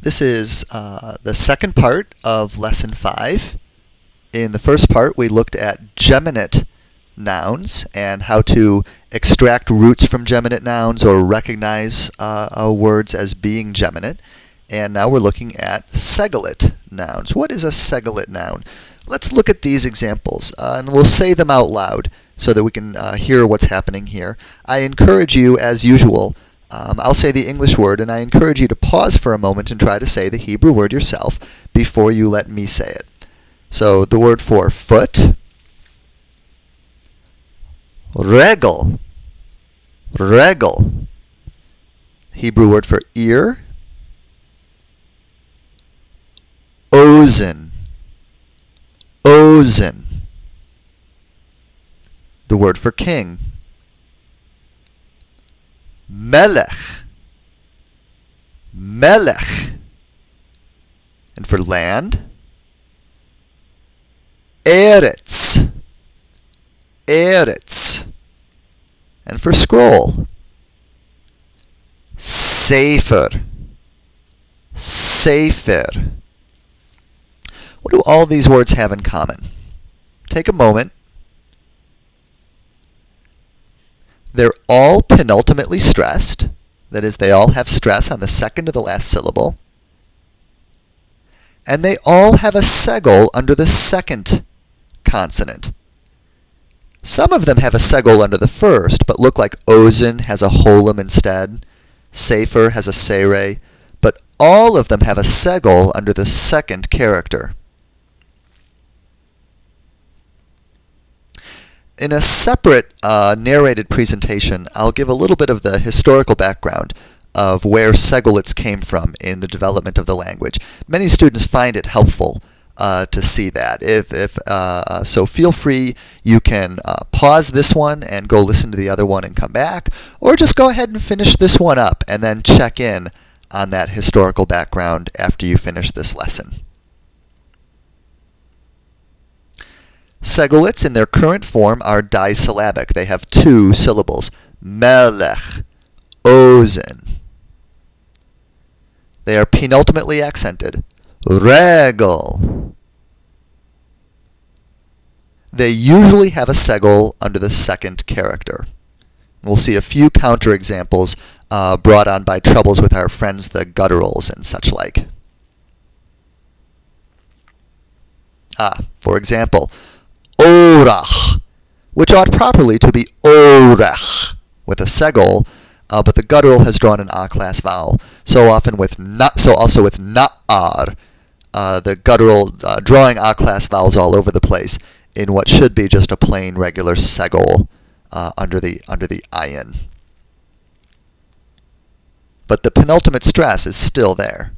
This is the second part of Lesson 5. In the first part, we looked at geminate nouns and how to extract roots from geminate nouns or recognize words as being geminate. And now we're looking at segolate nouns. What is a segolate noun? Let's look at these examples, and we'll say them out loud so that we can hear what's happening here. I encourage you, as usual, I'll say the English word, and I encourage you to pause for a moment and try to say the Hebrew word yourself before you let me say it. So the word for foot, regel, regel. Hebrew word for ear, ozen, ozen. The word for king, melech, melech. And for land, eretz, eretz. And for scroll, sefer, sefer. What do all these words have in common? Take a moment. They're all penultimately stressed. That is, they all have stress on the second to the last syllable. And they all have a segol under the second consonant. Some of them have a segol under the first, but look like ozen has a holum instead. Sefer has a sere. But all of them have a segol under the second character. In a separate narrated presentation, I'll give a little bit of the historical background of where segolates came from in the development of the language. Many students find it helpful to see that. So feel free, you can pause this one and go listen to the other one and come back, or just go ahead and finish this one up and then check in on that historical background after you finish this lesson. Segolates in their current form are disyllabic. They have two syllables, melech, ozen. They are penultimately accented, regel. They usually have a segol under the second character. We'll see a few counterexamples brought on by troubles with our friends the gutturals and such like. For example, orach, which ought properly to be orech with a segol, but the guttural has drawn an A-class vowel. So also with na'ar, the guttural drawing A-class vowels all over the place in what should be just a plain regular segol under the ayin. But the penultimate stress is still there.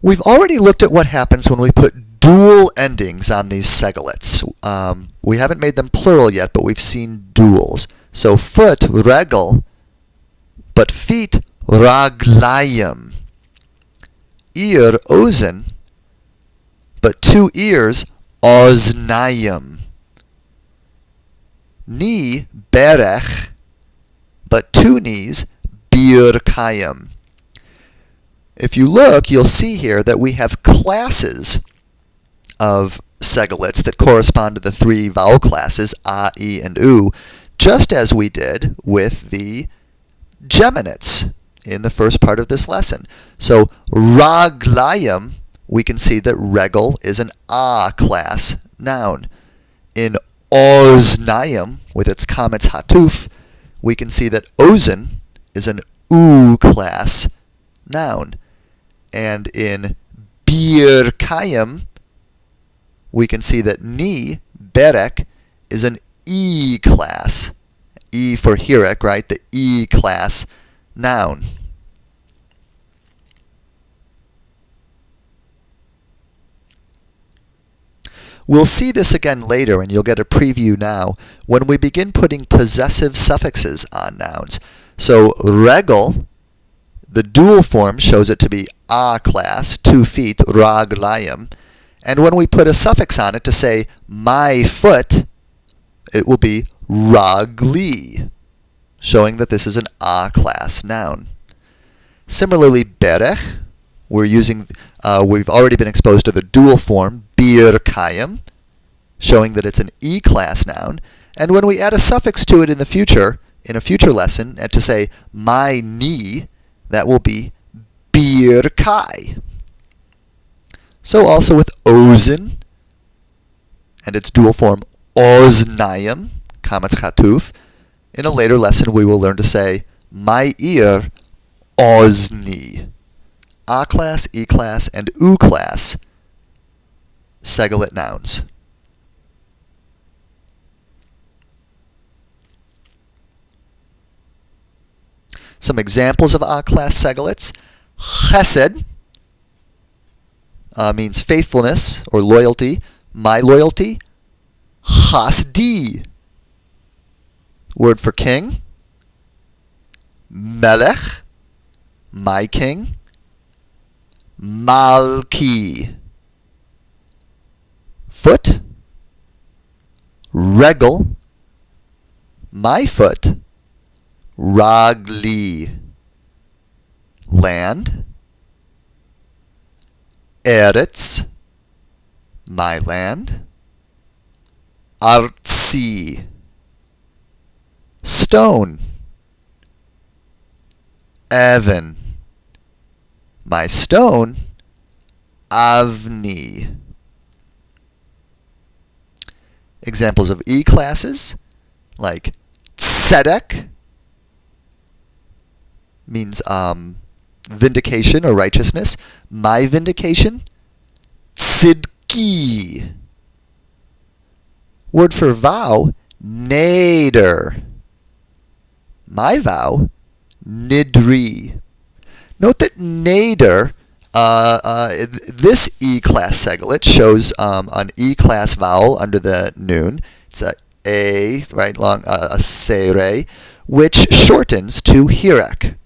We've already looked at what happens when we put dual endings on these segolates. We haven't made them plural yet, but we've seen duals. So foot, regel, but feet, raglayim. Ear, ozen, but two ears, oznayim. Knee, berech, but two knees, birkayim. If you look, you'll see here that we have classes of segolates that correspond to the three vowel classes, a, e, and u, just as we did with the geminates in the first part of this lesson. So raglayim, we can see that regel is an a class noun. In oznayim, with its comments hatuf, we can see that ozen is an u class noun. And in birkayim, we can see that ni, berek, is an E class. E for hirek, right? The E class noun. We'll see this again later, and you'll get a preview now, when we begin putting possessive suffixes on nouns. So regel, the dual form shows it to be a class, 2 feet, raglayim. And when we put a suffix on it to say my foot, it will be ragli, showing that this is an A-class noun. Similarly, berech, we've already been exposed to the dual form, birkayim, showing that it's an E-class noun. And when we add a suffix to it in the future, in a future lesson, and to say my knee, that will be birkai. So also with ozen, and its dual form oznayim, kamatz chatuf, in a later lesson we will learn to say my ear ozni. A-class, E-class, and U-class segolate nouns. Some examples of A-class segolates. Chesed means faithfulness or loyalty. My loyalty. Chasdi, word for king. Melech, my king. Malki, foot. Regel, my foot. Ragli, land. Eretz, my land. Artsi, stone. Evan, my stone. Avni. Examples of E-classes, like tzedek, means vindication or righteousness. My vindication. Tzidki, word for vow. Neder, my vow. Nidri. Note that neder, this E-class segolate shows an E-class vowel under the noon. It's a right long a sere, which shortens to hirek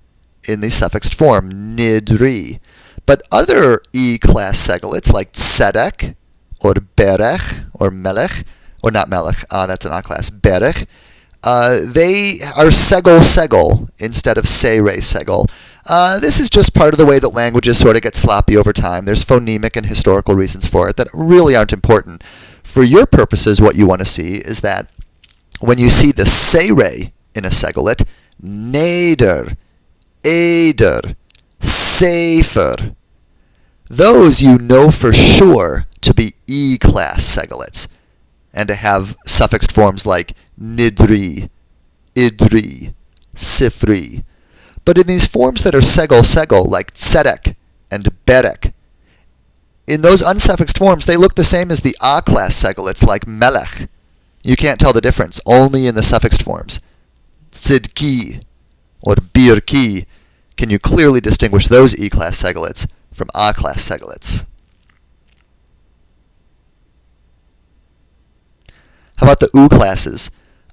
in the suffixed form nidri. But other E-class segolates like tzedek or berech or melech, or not melech, that's an A-class, berech, they are segol instead of sere segol. This is just part of the way that languages sort of get sloppy over time. There's phonemic and historical reasons for it that really aren't important. For your purposes, what you want to see is that when you see the sere in a segolate, neder, eder, sefer, those you know for sure to be E-class segolates, and to have suffixed forms like nidri, idri, sifri. But in these forms that are segol, like tzedek and berek, in those unsuffixed forms, they look the same as the A-class segolates like melech. You can't tell the difference, only in the suffixed forms. Tzidki or birki can you clearly distinguish those E-class segolates from A-class segolates. How about the U-classes?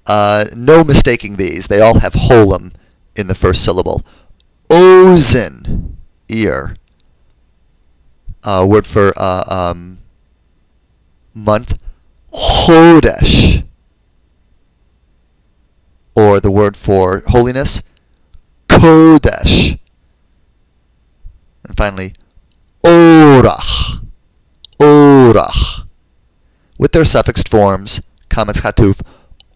No mistaking these. They all have holum in the first syllable. Ozen, ear. Word for month. Chodesh, or the word for holiness. Kodesh. And finally, orach, orach, with their suffixed forms, kametz chatuf,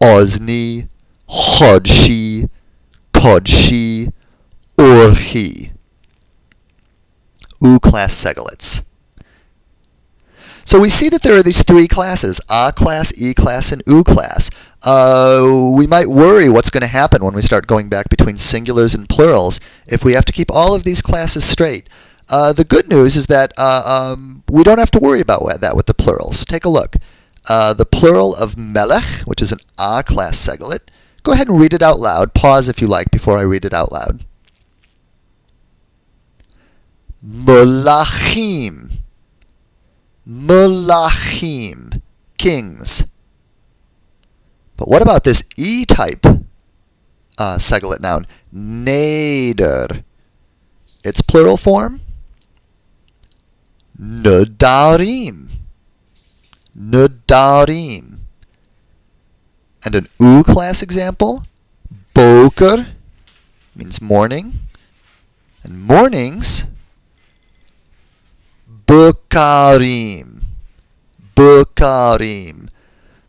ozni, chodshi, kodshi, orchi. U-class segolates. So we see that there are these three classes, A-class, E-class, and U-class. We might worry what's going to happen when we start going back between singulars and plurals if we have to keep all of these classes straight. The good news is that we don't have to worry about that with the plurals. Take a look. The plural of melech, which is an A-class segolate. Go ahead and read it out loud. Pause if you like before I read it out loud. Mulachim. Mulachim, kings. But what about this E-type segolate noun? Neder. Its plural form? Nedarim. Nedarim. And an U-class example? Boker, means morning. And mornings, bakarim. Bakarim.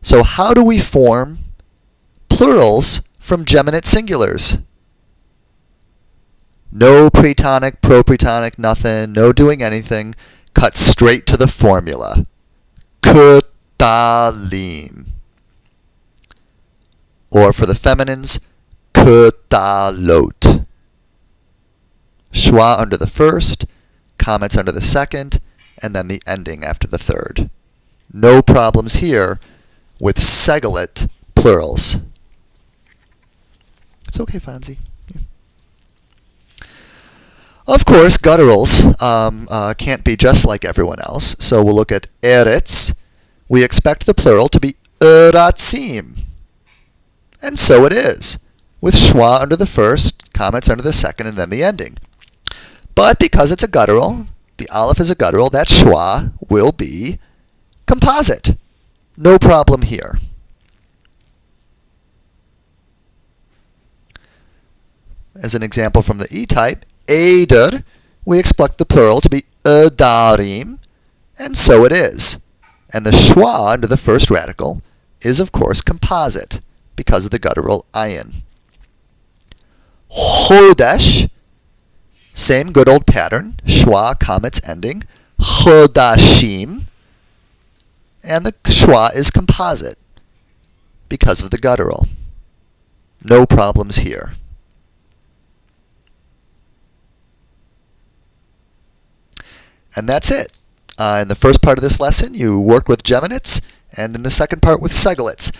So how do we form plurals from geminate singulars? No pretonic, propretonic, nothing, no doing anything. Cut straight to the formula. Kutalim. Or for the feminines, kutalot. Schwa under the first, comments under the second, and then the ending after the third. No problems here with segalit plurals. It's okay, Fonzie. Yeah. Of course, gutturals can't be just like everyone else, so we'll look at eretz. We expect the plural to be eratzim. And so it is, with schwa under the first, comments under the second, and then the ending. But because it's a guttural, the aleph is a guttural, that schwa will be composite. No problem here. As an example from the E-type, Eder, we expect the plural to be edarim, and so it is. And the schwa under the first radical is, of course, composite because of the guttural ayin. Chodesh, same good old pattern, schwa, comments, ending, chodashim, and the schwa is composite because of the guttural. No problems here. And that's it. In the first part of this lesson, you worked with geminates, and in the second part with segolets.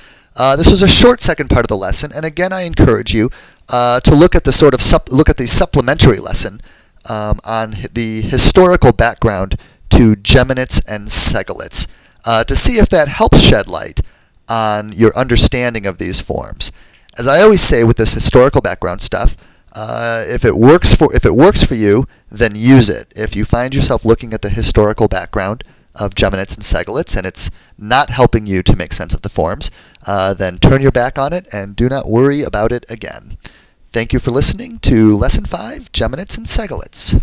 This was a short second part of the lesson, and again, I encourage you to look at the supplementary lesson on the historical background to geminates and segolets to see if that helps shed light on your understanding of these forms. As I always say with this historical background stuff, if it works for you, then use it. If you find yourself looking at the historical background of geminates and segolets and it's not helping you to make sense of the forms, then turn your back on it and do not worry about it again. Thank you for listening to Lesson 5, Geminates and Segolets.